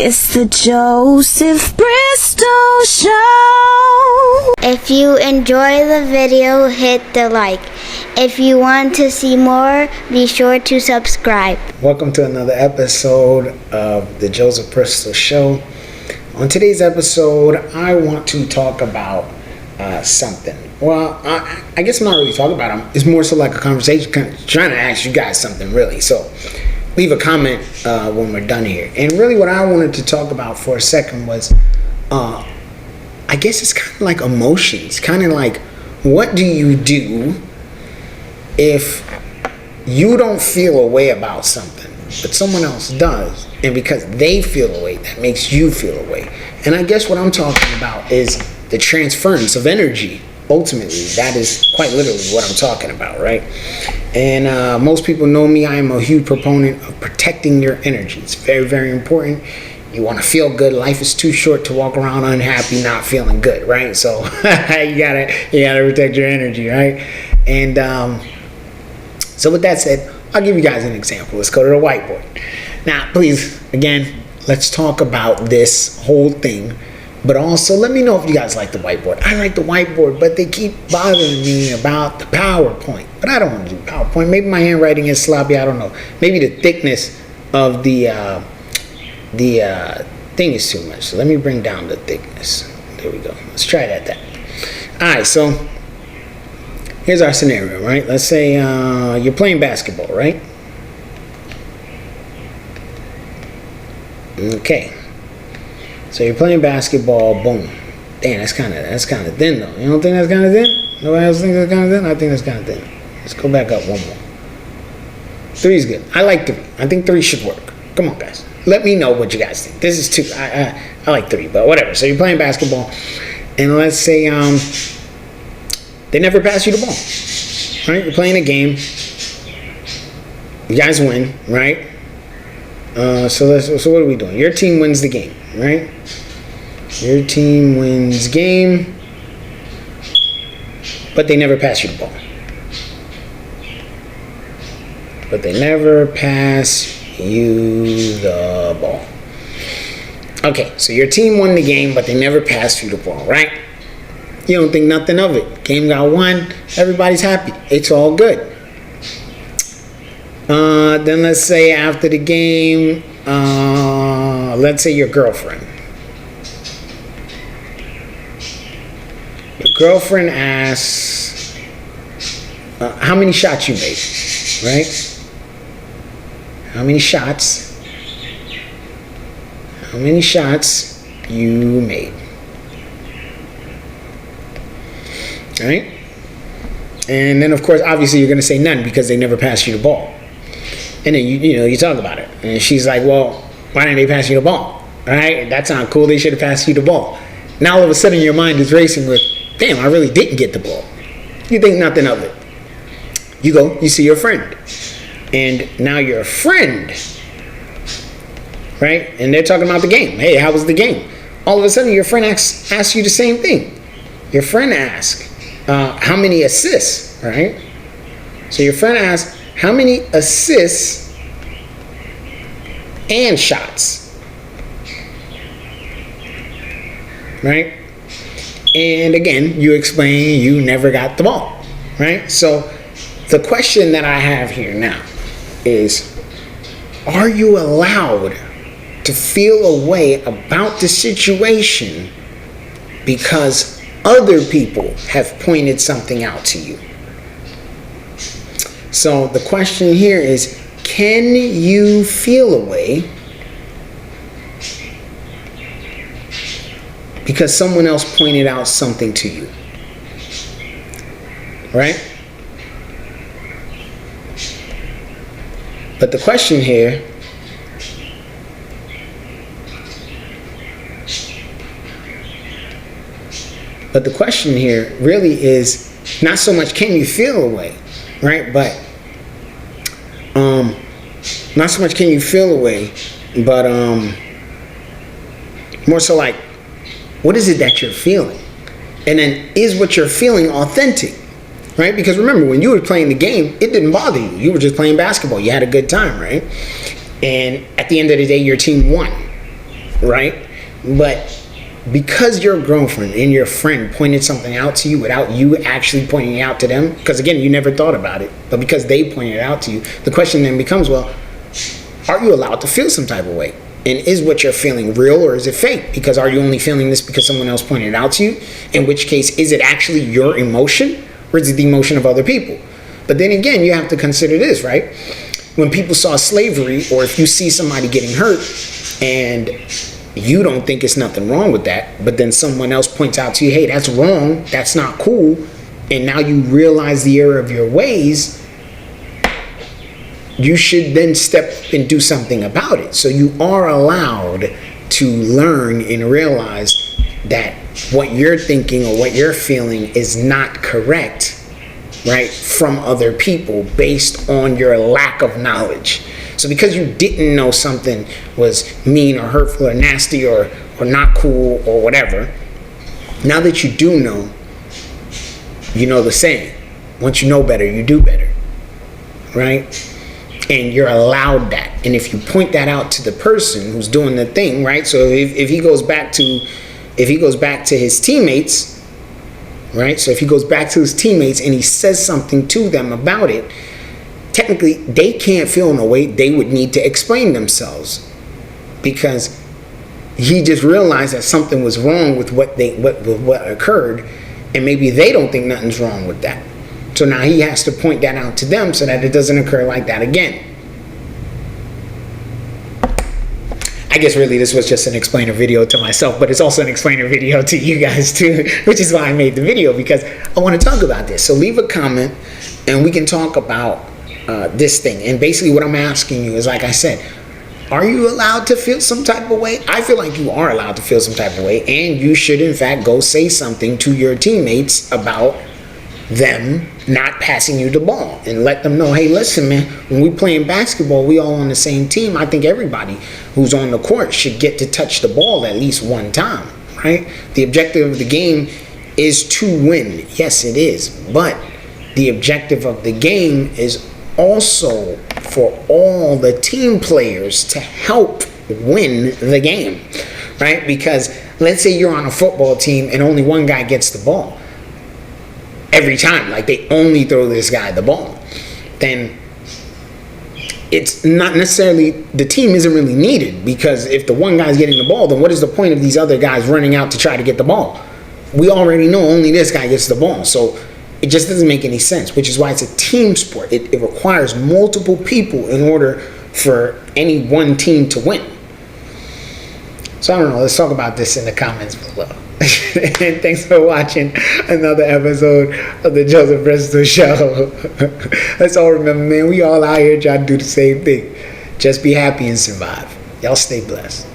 It's the Joseph Bristol Show. If you enjoy the video, hit the like. If you want to see more, be sure to subscribe. Welcome to another episode of the Joseph Bristol Show. On today's episode, I want to talk about something. Well, I guess I'm not really talking about them. It's more so like a conversation, kind of trying to ask you guys something, really. So leave a comment when we're done here. And really what I wanted to talk about for a second was, I guess it's kind of like emotions. Kind of like, what do you do if you don't feel a way about something, but someone else does? And because they feel a way, that makes you feel a way. And I guess what I'm talking about is the transference of energy. Ultimately, that is quite literally what I'm talking about, right? And most people know me. I am a huge proponent of protecting your energy. It's very, very important. You want to feel good. Life is too short to walk around unhappy, not feeling good, right? So you gotta protect your energy, right? And so with that said, I'll give you guys an example. Let's go to the whiteboard. Now, please, again, let's talk about this whole thing. But also, let me know if you guys like the whiteboard. I like the whiteboard, but they keep bothering me about the PowerPoint. But I don't want to do PowerPoint. Maybe my handwriting is sloppy. I don't know. Maybe the thickness of the thing is too much. So let me bring down the thickness. There we go. Let's try it at that. All right. So here's our scenario, right? Let's say you're playing basketball, right? Okay. So you're playing basketball, boom. Damn, that's kind of thin though. You don't think that's kind of thin? Nobody else thinks that's kind of thin? I think that's kind of thin. Let's go back up one more. 3 is good. I like 3. I think 3 should work. Come on, guys. Let me know what you guys think. This is 2. I like 3, but whatever. So you're playing basketball, and let's say they never pass you the ball. Right? You're playing a game. You guys win, right? So what are we doing? Your team wins the game, right? Your team wins game, but they never pass you the ball. But they never pass you the ball. Okay, so your team won the game, but they never passed you the ball, right? You don't think nothing of it. Game got won. Everybody's happy. It's all good. Then let's say after the game, let's say your girlfriend. Your girlfriend asks how many shots you made, right? How many shots you made, right? And then of course, obviously you're going to say none because they never passed you the ball. And then you talk about it, and she's like, "Well, why didn't they pass you the ball? All right, that sounds cool. They should have passed you the ball." Now all of a sudden your mind is racing with, "Damn, I really didn't get the ball." You think nothing of it. You go, you see your friend, and now your friend, right? And they're talking about the game. Hey, how was the game? All of a sudden your friend asks you the same thing. Your friend asks, "How many assists?" Right? So your friend asks, how many assists and shots, right? And again, you explain you never got the ball, right? So the question that I have here now is, are you allowed to feel a way about the situation because other people have pointed something out to you? So the question here is, can you feel a way because someone else pointed out something to you? Right? But the question here really is not so much can you feel a way, right? But not so much can you feel a way, but more so like, what is it that you're feeling? And then, is what you're feeling authentic? Right? Because remember, when you were playing the game, it didn't bother you. You were just playing basketball. You had a good time, right? And at the end of the day, your team won. right? But because your girlfriend and your friend pointed something out to you without you actually pointing it out to them, because again, you never thought about it, but because they pointed it out to you, the question then becomes, well, are you allowed to feel some type of way? And is what you're feeling real or is it fake? Because are you only feeling this because someone else pointed it out to you? In which case, is it actually your emotion or is it the emotion of other people? But then again, you have to consider this, right? When people saw slavery, or if you see somebody getting hurt and you don't think it's nothing wrong with that, but then someone else points out to you, hey, that's wrong, that's not cool, and now you realize the error of your ways, you should then step and do something about it. So you are allowed to learn and realize that what you're thinking or what you're feeling is not correct, right, from other people based on your lack of knowledge. So because you didn't know something was mean or hurtful or nasty or not cool or whatever, now that you do know, you know the saying, once you know better, you do better, right? And you're allowed that. And if you point that out to the person who's doing the thing, right? So if he goes back to his teammates, right? So if he goes back to his teammates and he says something to them about it, technically they can't feel in a way they would need to explain themselves, because he just realized that something was wrong with what occurred, and maybe they don't think nothing's wrong with that. So now he has to point that out to them so that it doesn't occur like that again. I guess really this was just an explainer video to myself, but it's also an explainer video to you guys too, which is why I made the video, because I want to talk about this. So leave a comment and we can talk about this thing. And basically what I'm asking you is, like I said, are you allowed to feel some type of way? I feel like you are allowed to feel some type of way, and you should in fact go say something to your teammates about them not passing you the ball and let them know, hey, listen, man, when we playing basketball, we all on the same team. I think everybody who's on the court should get to touch the ball at least one time, right? The objective of the game is to win. Yes, it is. But the objective of the game is also for all the team players to help win the game, right? Because let's say you're on a football team and only one guy gets the ball every time, like they only throw this guy the ball, then it's not necessarily, the team isn't really needed, because if the one guy's getting the ball, then what is the point of these other guys running out to try to get the ball? We already know only this guy gets the ball, so it just doesn't make any sense, which is why it's a team sport. It requires multiple people in order for any one team to win. So I don't know, let's talk about this in the comments below. And thanks for watching another episode of the Joseph Bristol Show. Let's all remember, man, we all out here trying to do the same thing. Just be happy and survive. Y'all stay blessed.